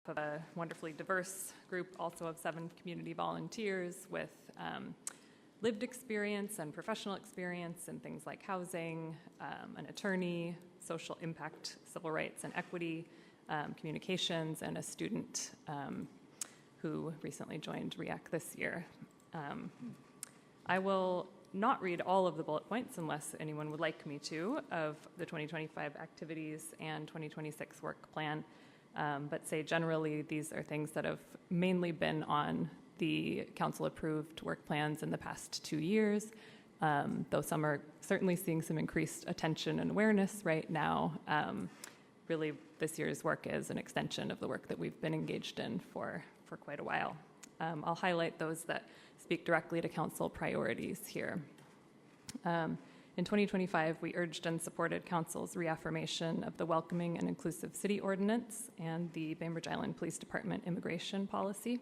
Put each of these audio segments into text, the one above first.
of a wonderfully diverse group, also of 7 community volunteers with lived experience and professional experience in things like housing, an attorney, social impact, civil rights and equity, communications, and a student who recently joined REAC this year. I will not read all of the bullet points unless anyone would like me to of the 2025 activities and 2026 work plan, but say generally these are things that have mainly been on the council-approved work plans in the past 2 years, though some are certainly seeing some increased attention and awareness right now. Really, this year's work is an extension of the work that we've been engaged in for quite a while. I'll highlight those that speak directly to council priorities here. In 2025, we urged and supported council's reaffirmation of the Welcoming and Inclusive City Ordinance and the Bainbridge Island Police Department immigration policy.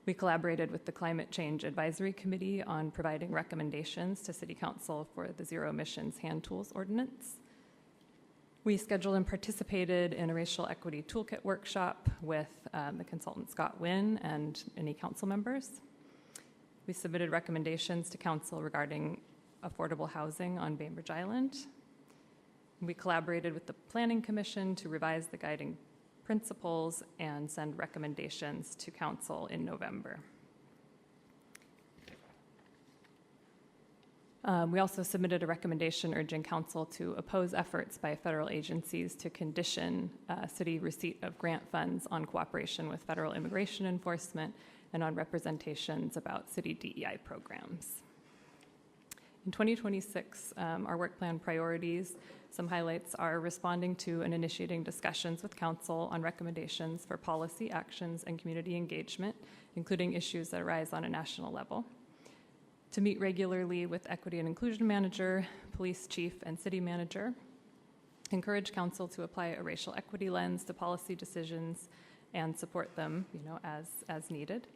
We collaborated with the Climate Change Advisory Committee on providing recommendations to City Council for the Zero Emissions Hand Tools Ordinance. We scheduled and participated in a racial equity toolkit workshop with the consultant Scott Wynn and any council members. We submitted recommendations to council regarding affordable housing on Bainbridge Island. We collaborated with the Planning Commission to revise the guiding principles and send recommendations to council in November. We also submitted a recommendation urging council to oppose efforts by federal agencies to condition city receipt of grant funds on cooperation with federal immigration enforcement and on representations about city DEI programs. In 2026, our work plan priorities, some highlights are responding to and initiating discussions with council on recommendations for policy actions and community engagement, including issues that arise on a national level. To meet regularly with equity and inclusion manager, police chief, and city manager. Encourage council to apply a racial equity lens to policy decisions and support them, as needed.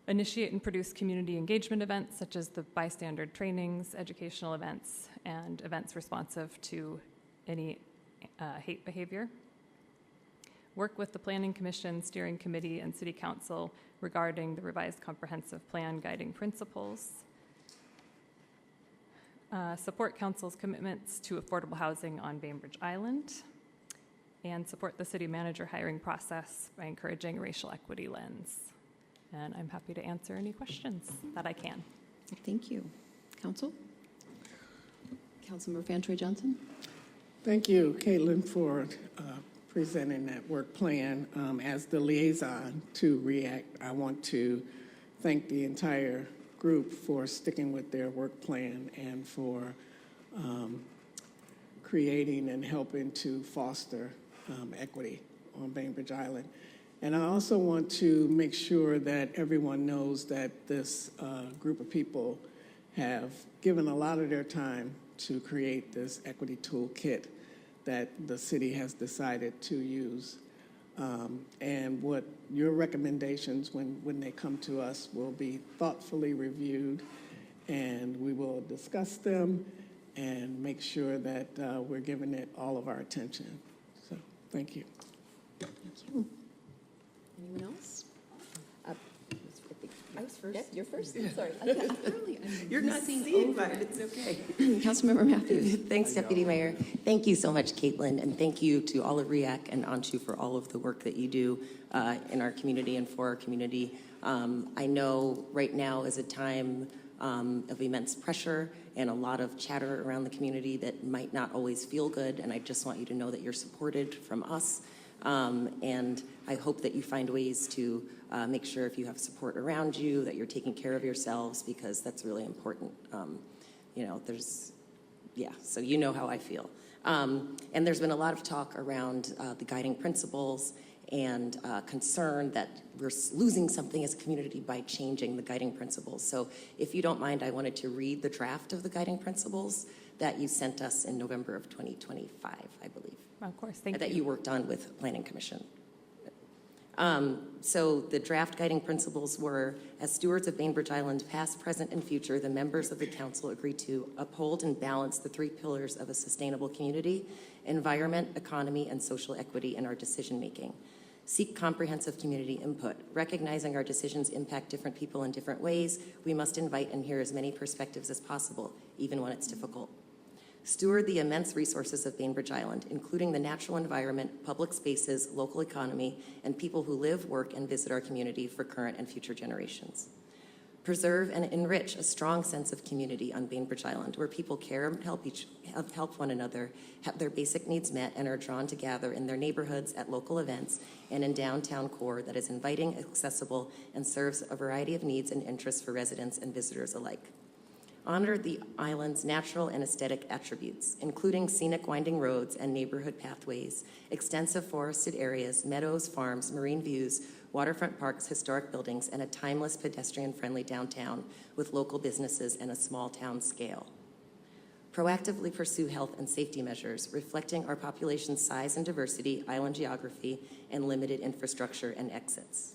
Initiate and produce community engagement events such as the bystander trainings, educational events, and events responsive to any hate behavior. Work with the Planning Commission, Steering Committee, and City Council regarding the revised comprehensive plan guiding principles. Support council's commitments to affordable housing on Bainbridge Island. And support the city manager hiring process by encouraging a racial equity lens. And I'm happy to answer any questions that I can. Thank you. Council? Councilmember Fantroy Johnson? Thank you, Caitlin, for presenting that work plan. As the liaison to REAC, I want to thank the entire group for sticking with their work plan and for creating and helping to foster equity on Bainbridge Island. And I also want to make sure that everyone knows that this group of people have given a lot of their time to create this equity toolkit that the city has decided to use. And what your recommendations, when they come to us, will be thoughtfully reviewed, and we will discuss them and make sure that we're giving it all of our attention. So, thank you. Thank you. Anyone else? I was first. Yes, you're first. Yeah. Sorry. You're not seeing, but it's okay. Councilmember Matthews. Thanks, Deputy Mayor. Thank you so much, Caitlin, and thank you to all of REAC and Anshu for all of the work that you do in our community and for our community. I know right now is a time of immense pressure and a lot of chatter around the community that might not always feel good, and I just want you to know that you're supported from us. And I hope that you find ways to make sure if you have support around you that you're taking care of yourselves, because that's really important. So you know how I feel. And there's been a lot of talk around the guiding principles and concern that we're losing something as a community by changing the guiding principles. So if you don't mind, I wanted to read the draft of the guiding principles that you sent us in November of 2025, I believe. Of course, thank you. That you worked on with Planning Commission. So the draft guiding principles were, as stewards of Bainbridge Island, past, present, and future, the members of the council agree to uphold and balance the 3 pillars of a sustainable community: environment, economy, and social equity in our decision-making. Seek comprehensive community input. Recognizing our decisions impact different people in different ways, we must invite and hear as many perspectives as possible, even when it's difficult. Steward the immense resources of Bainbridge Island, including the natural environment, public spaces, local economy, and people who live, work, and visit our community for current and future generations. Preserve and enrich a strong sense of community on Bainbridge Island, where people care and help one another, have their basic needs met, and are drawn to gather in their neighborhoods, at local events, and in downtown core that is inviting, accessible, and serves a variety of needs and interests for residents and visitors alike. Honor the island's natural and aesthetic attributes, including scenic winding roads and neighborhood pathways, extensive forested areas, meadows, farms, marine views, waterfront parks, historic buildings, and a timeless pedestrian-friendly downtown with local businesses and a small town scale. Proactively pursue health and safety measures reflecting our population's size and diversity, island geography, and limited infrastructure and exits.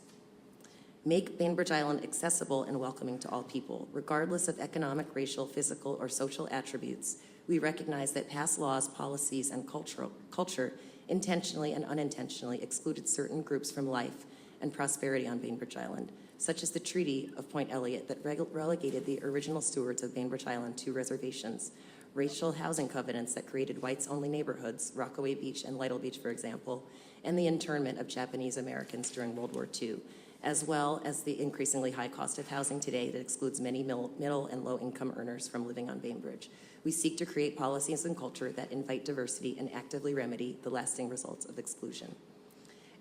Make Bainbridge Island accessible and welcoming to all people, regardless of economic, racial, physical, or social attributes. We recognize that past laws, policies, and culture intentionally and unintentionally excluded certain groups from life and prosperity on Bainbridge Island, such as the Treaty of Point Elliott that relegated the original stewards of Bainbridge Island to reservations, racial housing covenants that created whites-only neighborhoods, Rockaway Beach and Lytle Beach, for example, and the internment of Japanese Americans during World War II, as well as the increasingly high cost of housing today that excludes many middle and low-income earners from living on Bainbridge. We seek to create policies and culture that invite diversity and actively remedy the lasting results of exclusion.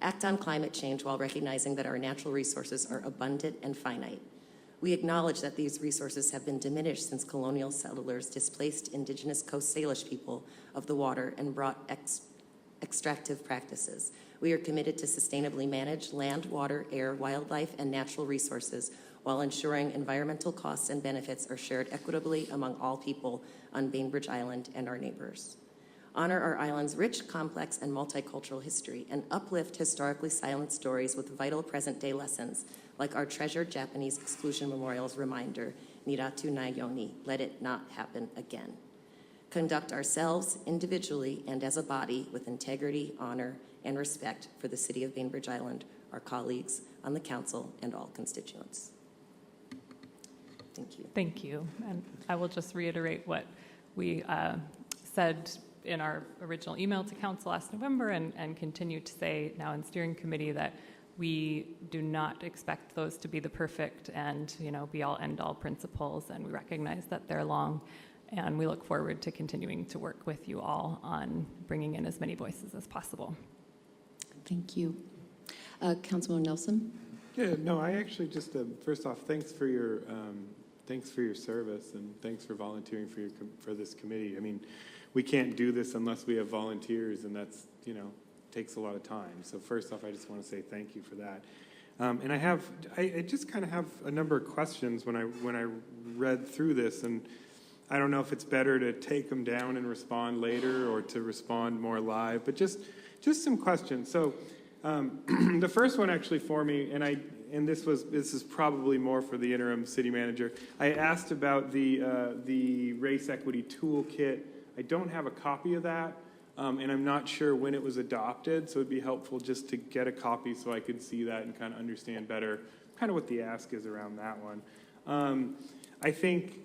Act on climate change while recognizing that our natural resources are abundant and finite. We acknowledge that these resources have been diminished since colonial settlers displaced indigenous Coast Salish people of the water and brought extractive practices. We are committed to sustainably manage land, water, air, wildlife, and natural resources while ensuring environmental costs and benefits are shared equitably among all people on Bainbridge Island and our neighbors. Honor our island's rich, complex, and multicultural history, and uplift historically silent stories with vital present-day lessons, like our treasured Japanese Exclusion Memorial's reminder, Niratu Nayoni, let it not happen again. Conduct ourselves individually and as a body with integrity, honor, and respect for the City of Bainbridge Island, our colleagues on the council, and all constituents. Thank you. Thank you. And I will just reiterate what we said in our original email to council last November and continue to say now in steering committee that we do not expect those to be the perfect and, be all end all principles, and we recognize that they're long, and we look forward to continuing to work with you all on bringing in as many voices as possible. Thank you. Councilman Nelson? Yeah, no, I actually just, first off, thanks for your service, and thanks for volunteering for this committee. I mean, we can't do this unless we have volunteers, and that's, takes a lot of time. So first off, I just want to say thank you for that. And I just kind of have a number of questions when I read through this, and I don't know if it's better to take them down and respond later or to respond more live, but just some questions. So the first one actually for me, and this is probably more for the interim city manager. I asked about the race equity toolkit. I don't have a copy of that, and I'm not sure when it was adopted, so it'd be helpful just to get a copy so I could see that and kind of understand better kind of what the ask is around that one. I think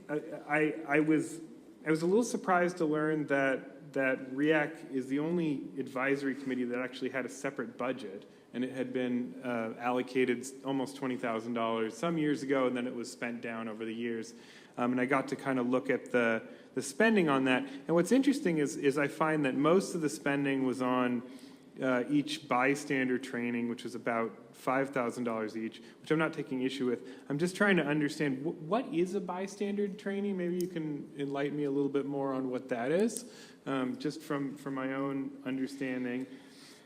I was a little surprised to learn that REAC is the only advisory committee that actually had a separate budget, and it had been allocated almost $20,000 some years ago, and then it was spent down over the years. And I got to kind of look at the spending on that. And what's interesting is I find that most of the spending was on each bystander training, which was about $5,000 each, which I'm not taking issue with. I'm just trying to understand what is a bystander training. Maybe you can enlighten me a little bit more on what that is, just from my own understanding.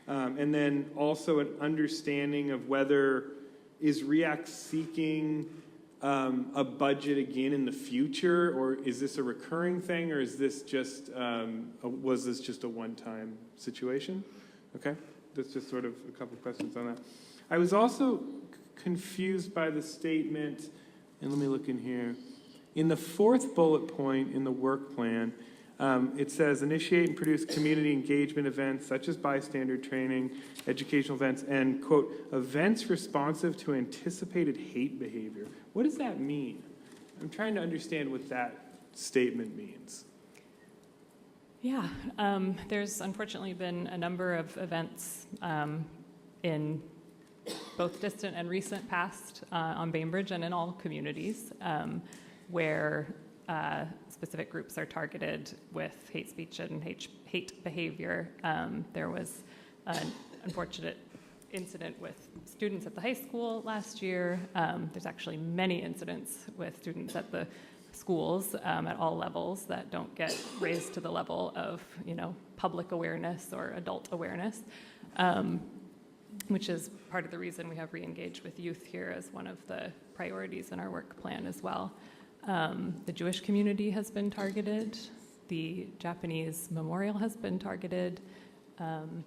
And then also an understanding of whether is REAC seeking a budget again in the future, or is this a recurring thing, or is this just was this just a one-time situation? Okay, that's just sort of a couple questions on that. I was also confused by the statement, and let me look in here. In the fourth bullet point in the work plan, It says initiate and produce community engagement events such as bystander training, educational events, and, quote, events responsive to anticipated hate behavior. What does that mean? I'm trying to understand what that statement means. Yeah, there's unfortunately been a number of events in both distant and recent past on Bainbridge and in all communities where specific groups are targeted with hate speech and hate behavior. There was an unfortunate incident with students at the high school last year. There's actually many incidents with students at the schools at all levels that don't get raised to the level of, public awareness or adult awareness, which is part of the reason we have re-engaged with youth here as one of the priorities in our work plan as well. The Jewish community has been targeted. The Japanese memorial has been targeted. And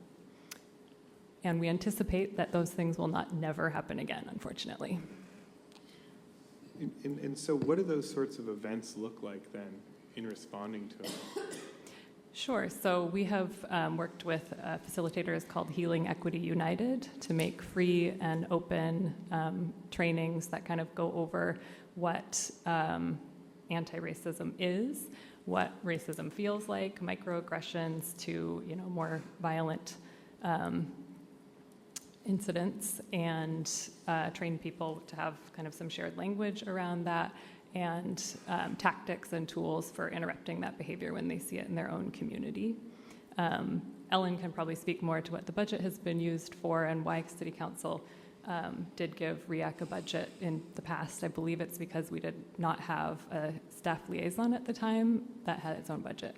we anticipate that those things will never happen again, unfortunately. And so what do those sorts of events look like then in responding to them? Sure. So we have worked with facilitators called Healing Equity United to make free and open trainings that kind of go over what anti-racism is, what racism feels like, microaggressions to more violent incidents, and train people to have kind of some shared language around that, and tactics and tools for interrupting that behavior when they see it in their own community. Ellen can probably speak more to what the budget has been used for and why City Council did give REAC a budget in the past. I believe it's because we did not have a staff liaison at the time that had its own budget.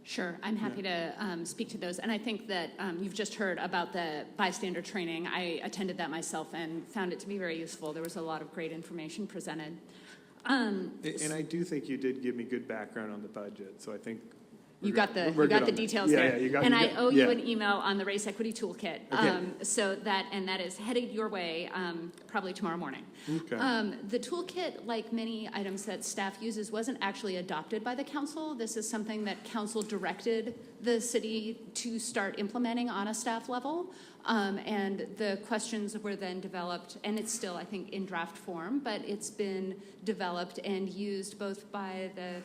Sure, I'm happy to speak to those. And I think that you've just heard about the bystander training. I attended that myself and found it to be very useful. There was a lot of great information presented. And I do think you did give me good background on the budget, so I think you got the details there. And I owe you an email on the Race Equity Toolkit. So that is headed your way probably tomorrow morning. Okay. The toolkit, like many items that staff uses, wasn't actually adopted by the council. This is something that council directed the city to start implementing on a staff level. And the questions were then developed, and it's still, I think, in draft form, but it's been developed and used both by the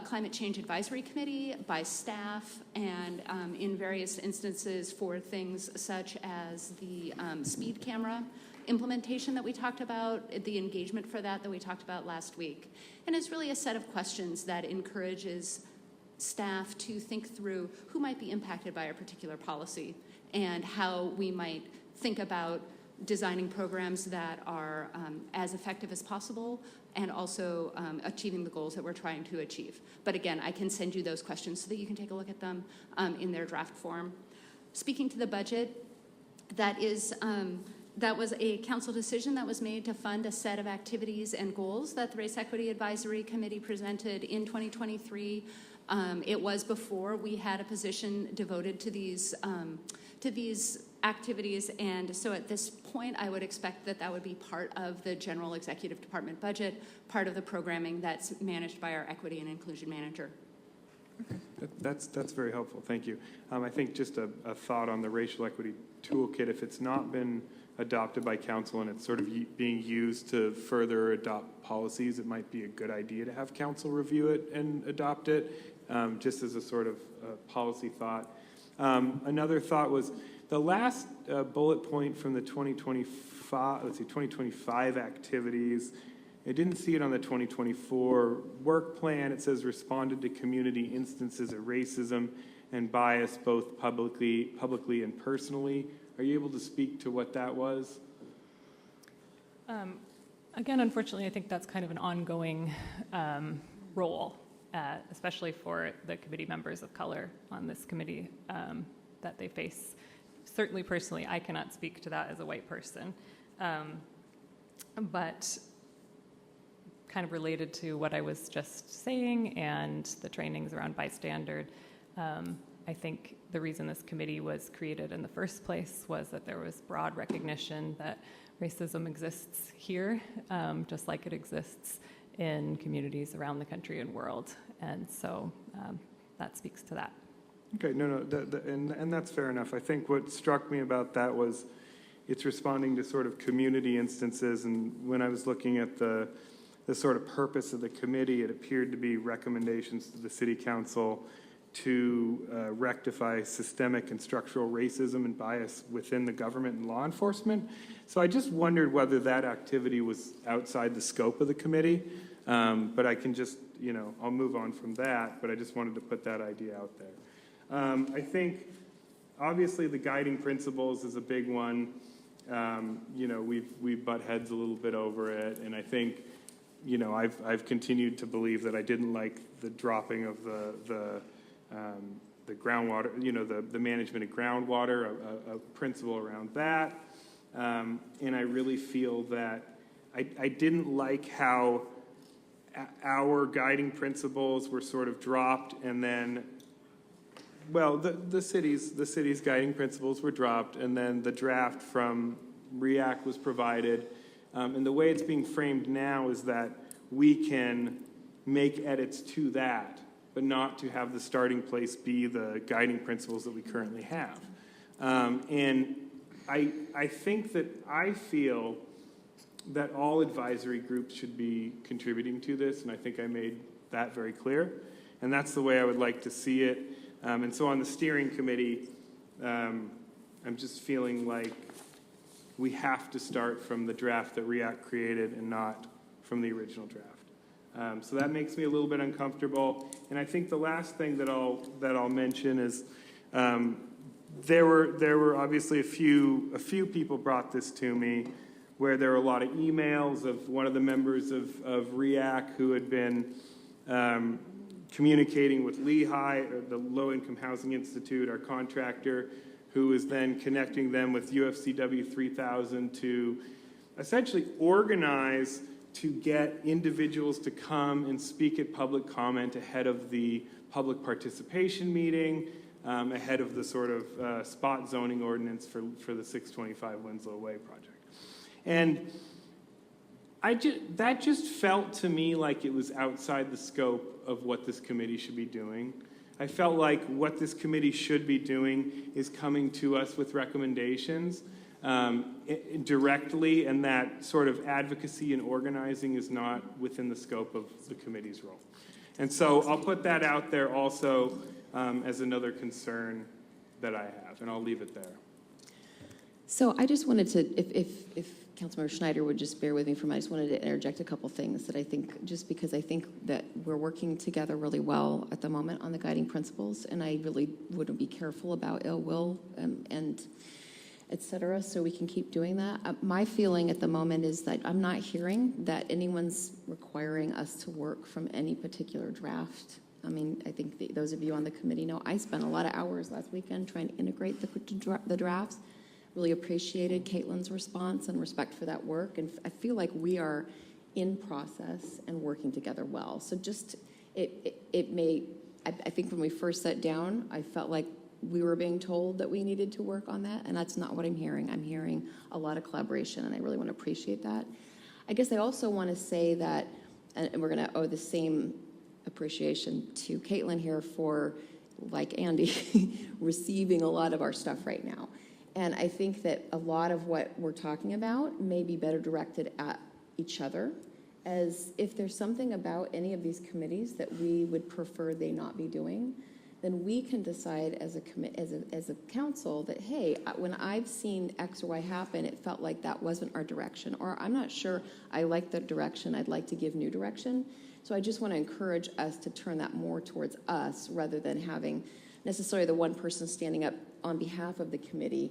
Climate Change Advisory Committee, by staff, and in various instances for things such as the speed camera implementation that we talked about, the engagement for that we talked about last week. And it's really a set of questions that encourages staff to think through who might be impacted by a particular policy and how we might think about designing programs that are as effective as possible and also achieving the goals that we're trying to achieve. But again, I can send you those questions so that you can take a look at them in their draft form. Speaking to the budget, that was a council decision that was made to fund a set of activities and goals that the Race Equity Advisory Committee presented in 2023. It was before we had a position devoted to these activities, and so at this point I would expect that would be part of the general executive department budget, part of the programming that's managed by our equity and inclusion manager. That's very helpful, thank you. I think just a thought on the racial equity toolkit, if it's not been adopted by council and it's sort of being used to further adopt policies, it might be a good idea to have council review it and adopt it, just as a sort of policy thought. Another thought was the last bullet point from the 2025 activities. I didn't see it on the 2024 work plan. It says responded to community instances of racism and bias, both publicly and personally. Are you able to speak to what that was? Again, unfortunately, I think that's kind of an ongoing role, especially for the committee members of color on this committee that they face. Certainly, personally, I cannot speak to that as a white person, but kind of related to what I was just saying and the trainings around bystander, I think the reason this committee was created in the first place was that there was broad recognition that racism exists here, just like it exists in communities around the country and world. And so that speaks to that. Okay, no, and that's fair enough. I think what struck me about that was it's responding to sort of community instances, and when I was looking at the sort of purpose of the committee, it appeared to be recommendations to the City Council to rectify systemic and structural racism and bias within the government and law enforcement. So I just wondered whether that activity was outside the scope of the committee, but I can just, I'll move on from that, but I just wanted to put that idea out there. I think, obviously, the guiding principles is a big one. We've butt heads a little bit over it, and I think, I've continued to believe that I didn't like the dropping of the groundwater, the management of groundwater, a principle around that, and I really feel that I didn't like how our guiding principles were sort of dropped, and then. Well, the city's guiding principles were dropped, and then the draft from REAC was provided. And the way it's being framed now is that we can make edits to that, but not to have the starting place be the guiding principles that we currently have. And I think that I feel that all advisory groups should be contributing to this, and I think I made that very clear. And that's the way I would like to see it. And so on the steering committee, I'm just feeling like we have to start from the draft that REAC created and not from the original draft. So that makes me a little bit uncomfortable. And I think the last thing that I'll mention is there were obviously a few people brought this to me where there were a lot of emails of one of the members of REAC who had been communicating with Lehigh, or the Low Income Housing Institute, our contractor, who is then connecting them with UFCW 3000 to essentially organize to get individuals to come and speak at public comment ahead of the public participation meeting, ahead of the sort of spot zoning ordinance for the 625 Winslow Way project. And that just felt to me like it was outside the scope of what this committee should be doing. I felt like what this committee should be doing is coming to us with recommendations directly, and that sort of advocacy and organizing is not within the scope of the committee's role. And so I'll put that out there also as another concern that I have, and I'll leave it there. So I just wanted to, if Councilmember Schneider would just bear with me for a minute, I just wanted to interject a couple things that I think, just because I think that we're working together really well at the moment on the guiding principles, and I really would be careful about ill will and et cetera, so we can keep doing that. My feeling at the moment is that I'm not hearing that anyone's requiring us to work from any particular draft. I mean, I think those of you on the committee know I spent a lot of hours last weekend trying to integrate the drafts. Really appreciated Caitlin's response and respect for that work, and I feel like we are in process and working together well. So just, I think when we first sat down, I felt like we were being told that we needed to work on that, and that's not what I'm hearing. I'm hearing a lot of collaboration, and I really want to appreciate that. I guess I also want to say that, and we're going to owe the same appreciation to Caitlin here for, like Andy, receiving a lot of our stuff right now. And I think that a lot of what we're talking about may be better directed at each other, as if there's something about any of these committees that we would prefer they not be doing, then we can decide as a council that, hey, when I've seen X or Y happen, it felt like that wasn't our direction, or I'm not sure I like that direction, I'd like to give new direction. So I just want to encourage us to turn that more towards us, rather than having necessarily the one person standing up on behalf of the committee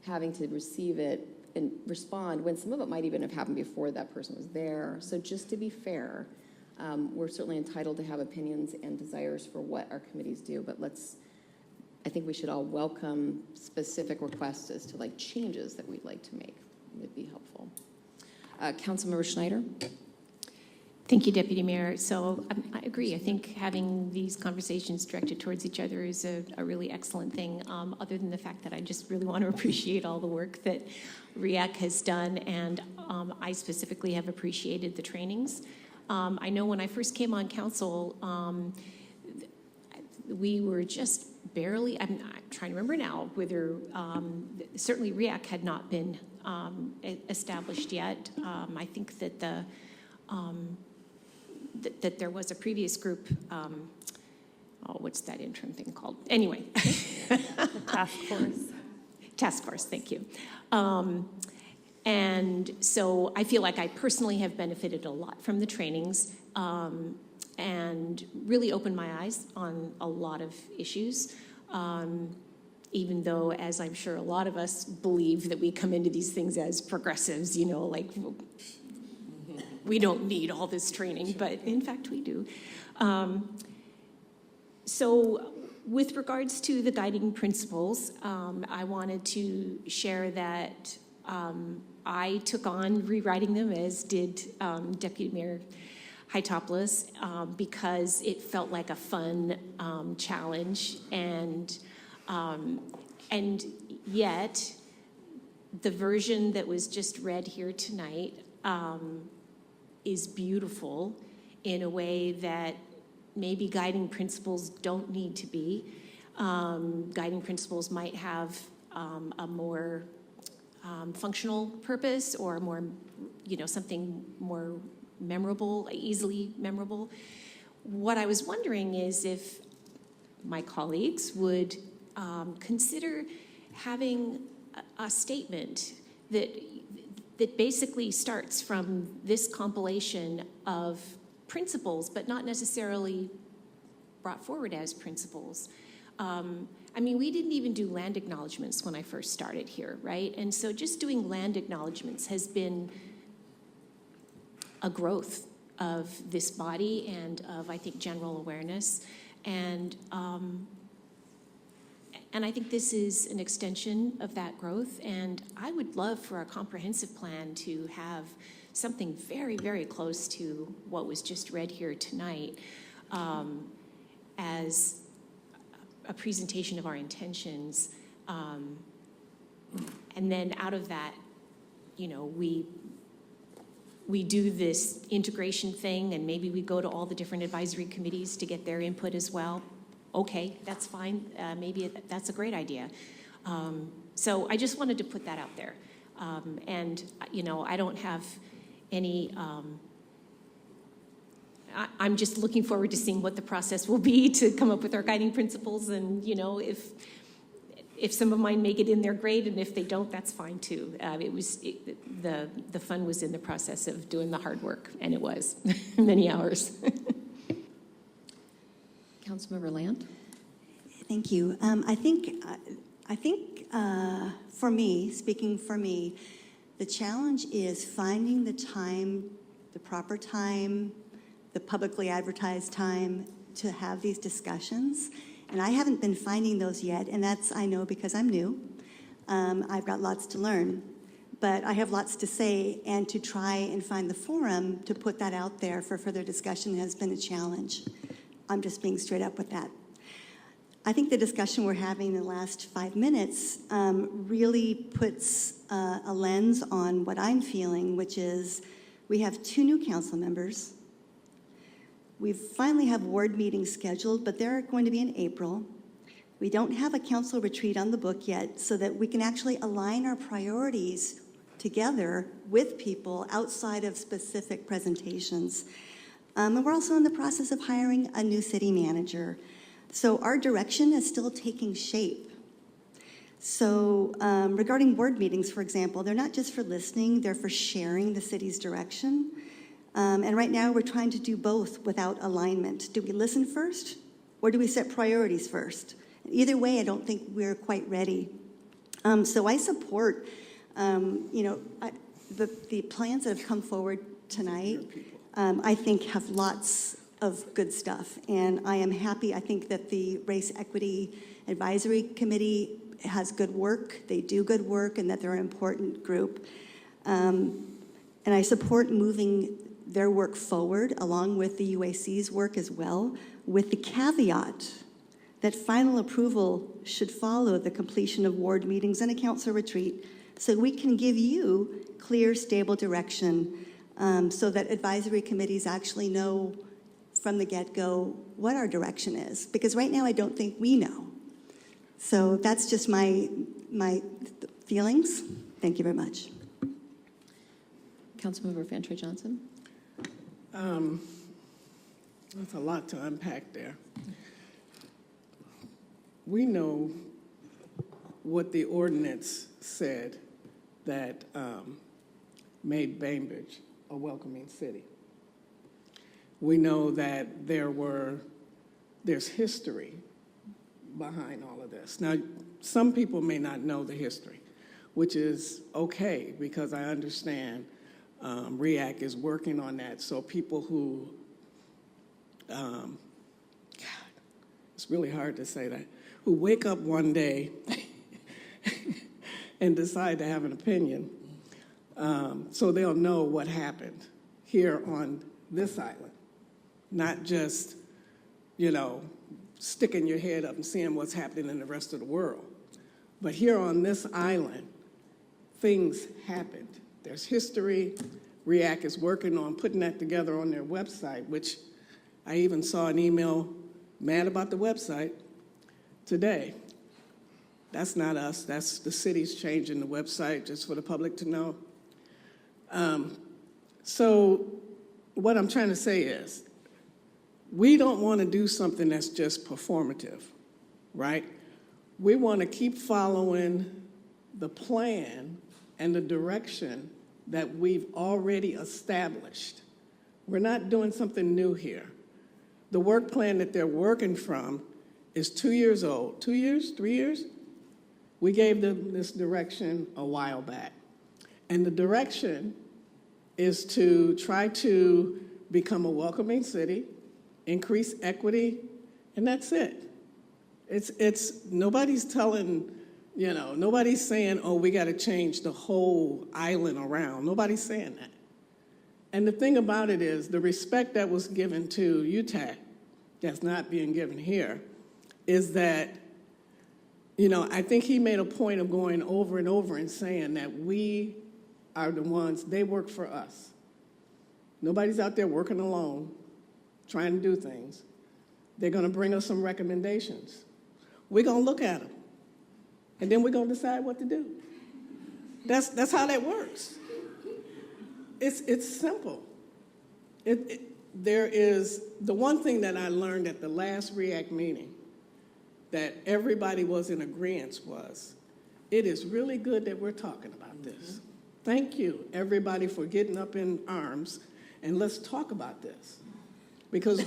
having to receive it and respond, when some of it might even have happened before that person was there. So just to be fair, we're certainly entitled to have opinions and desires for what our committees do, but I think we should all welcome specific requests as to like changes that we'd like to make. It would be helpful. Councilmember Schneider? Thank you, Deputy Mayor. So I agree. I think having these conversations directed towards each other is a really excellent thing, other than the fact that I just really want to appreciate all the work that REAC has done, and I specifically have appreciated the trainings. I know when I first came on council, we were just barely, I'm trying to remember now, whether, certainly REAC had not been established yet. I think that that there was a previous group, what's that interim thing called? Anyway. Task force. Task force, thank you. And so I feel like I personally have benefited a lot from the trainings, and really opened my eyes on a lot of issues. Even though, as I'm sure a lot of us believe, that we come into these things as progressives, you know, like we don't need all this training, but in fact we do. So with regards to the guiding principles, I wanted to share that I took on rewriting them, as did Deputy Mayor Hytopoulos, because it felt like a fun challenge, and yet the version that was just read here tonight is beautiful in a way that maybe guiding principles don't need to be. Guiding principles might have a more functional purpose, or more, you know, something more memorable, easily memorable. What I was wondering is if my colleagues would consider having a statement that basically starts from this compilation of principles, but not necessarily brought forward as principles. I mean, we didn't even do land acknowledgements when I first started here, right? And so just doing land acknowledgements has been a growth of this body and of, I think, general awareness. And I think this is an extension of that growth. And I would love for our comprehensive plan to have something very, very close to what was just read here tonight, as a presentation of our intentions. And then out of that, you know, we do this integration thing, and maybe we go to all the different advisory committees to get their input as well. Okay, that's fine. Maybe that's a great idea. So I just wanted to put that out there. And, you know, I don't have any, I'm just looking forward to seeing what the process will be to come up with our guiding principles. And, you know, if some of mine make it in there, great. And if they don't, that's fine too. The fun was in the process of doing the hard work, and it was many hours. Councilmember Land? Thank you. I think for me, speaking for me, the challenge is finding the time, the proper time, the publicly advertised time to have these discussions. And I haven't been finding those yet, and that's, I know, because I'm new. I've got lots to learn, but I have lots to say, and to try and find the forum to put that out there for further discussion has been a challenge. I'm just being straight up with that. I think the discussion we're having in the last 5 minutes really puts a lens on what I'm feeling, which is we have 2 new council members. We finally have ward meetings scheduled, but they're going to be in April. We don't have a council retreat on the book yet, so that we can actually align our priorities together with people outside of specific presentations. And we're also in the process of hiring a new city manager. So our direction is still taking shape. So regarding board meetings, for example, they're not just for listening, they're for sharing the city's direction. And right now we're trying to do both without alignment. Do we listen first, or do we set priorities first? Either way, I don't think we're quite ready. So I support, the plans that have come forward tonight. I think have lots of good stuff, and I am happy. I think that the Race Equity Advisory Committee has good work. They do good work, and that they're an important group. And I support moving their work forward along with the UAC's work as well, with the caveat that final approval should follow the completion of ward meetings and a council retreat, so we can give you clear, stable direction, so that advisory committees actually know from the get-go what our direction is, because right now I don't think we know. So that's just my feelings. Thank you very much. Councilmember Fantroy Johnson? There's a lot to unpack there. We know what the ordinance said that made Bainbridge a welcoming city. We know that there's history behind all of this. Now, some people may not know the history, which is okay, because I understand REAC is working on that. So people who, God, it's really hard to say that, who wake up one day and decide to have an opinion, so they'll know what happened here on this island, not just, sticking your head up and seeing what's happening in the rest of the world. But here on this island, things happened. There's history. REAC is working on putting that together on their website, which I even saw an email mad about the website today. That's not us. That's the city's changing the website, just for the public to know. So what I'm trying to say is, we don't want to do something that's just performative, right? We want to keep following the plan and the direction that we've already established. We're not doing something new here. The work plan that they're working from is 2 years old. 2 years? 3 years? We gave them this direction a while back. And the direction is to try to become a welcoming city, increase equity, and that's it. It's nobody's telling, nobody's saying, oh, we got to change the whole island around. Nobody's saying that. And the thing about it is, the respect that was given to UTAC, that's not being given here, is that, I think he made a point of going over and over and saying that we are the ones, they work for us. Nobody's out there working alone, trying to do things. They're going to bring us some recommendations. We're going to look at them, and then we're going to decide what to do. That's how that works. It's simple. There is the one thing that I learned at the last REAC meeting that everybody was in agreement was, it is really good that we're talking about this. Thank you, everybody, for getting up in arms, and let's talk about this. Because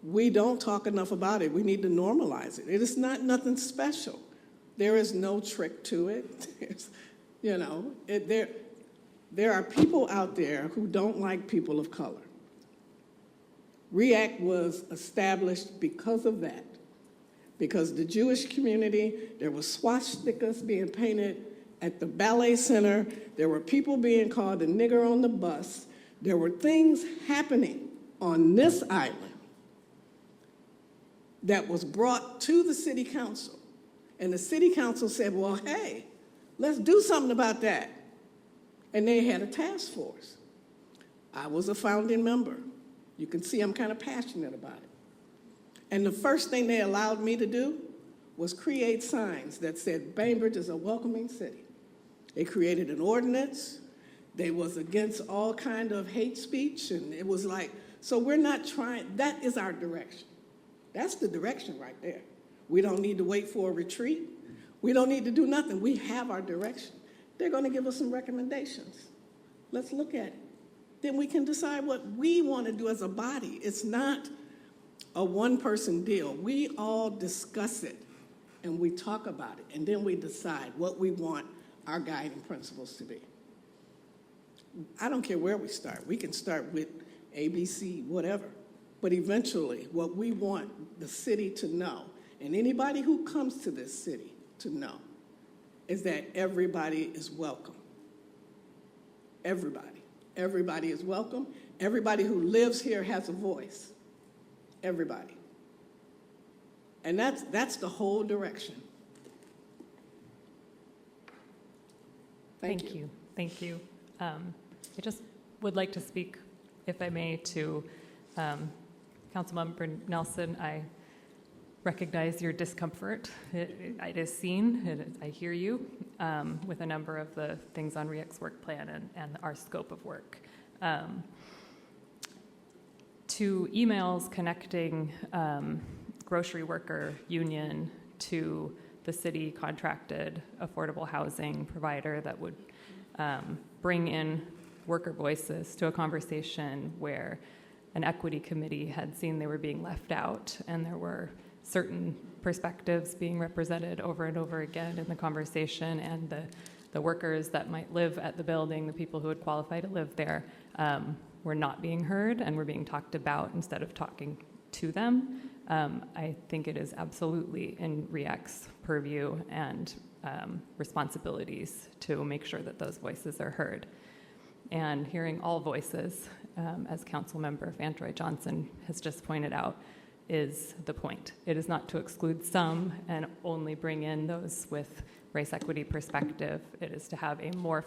we don't talk enough about it. We need to normalize it. It is not nothing special. There is no trick to it. There are people out there who don't like people of color. REAC was established because of that. Because the Jewish community, there were swastikas being painted at the ballet center. There were people being called the nigger on the bus. There were things happening on this island that was brought to the city council. And the city council said, well, hey, let's do something about that. And they had a task force. I was a founding member. You can see I'm kind of passionate about it. And the first thing they allowed me to do was create signs that said Bainbridge is a welcoming city. They created an ordinance. They was against all kind of hate speech. And it was like, so we're not trying, that is our direction. That's the direction right there. We don't need to wait for a retreat. We don't need to do nothing. We have our direction. They're going to give us some recommendations. Let's look at it. Then we can decide what we want to do as a body. It's not a one-person deal. We all discuss it, and we talk about it, and then we decide what we want our guiding principles to be. I don't care where we start. We can start with ABC, whatever. But eventually, what we want the city to know, and anybody who comes to this city to know, is that everybody is welcome. Everybody. Everybody is welcome. Everybody who lives here has a voice. Everybody. And that's the whole direction. Thank you. Thank you. I just would like to speak, if I may, to Councilmember Nelson, I recognize your discomfort. It is seen, I hear you, with a number of the things on REAC's work plan and our scope of work. To emails connecting grocery worker union to the city contracted affordable housing provider that would bring in worker voices to a conversation where an equity committee had seen they were being left out, and there were certain perspectives being represented over and over again in the conversation, and the workers that might live at the building, the people who would qualify to live there, were not being heard and were being talked about instead of talking to them. I think it is absolutely in REAC's purview and responsibilities to make sure that those voices are heard. And hearing all voices, as Councilmember Fantroy Johnson has just pointed out, is the point. It is not to exclude some and only bring in those with race equity perspective. It is to have a more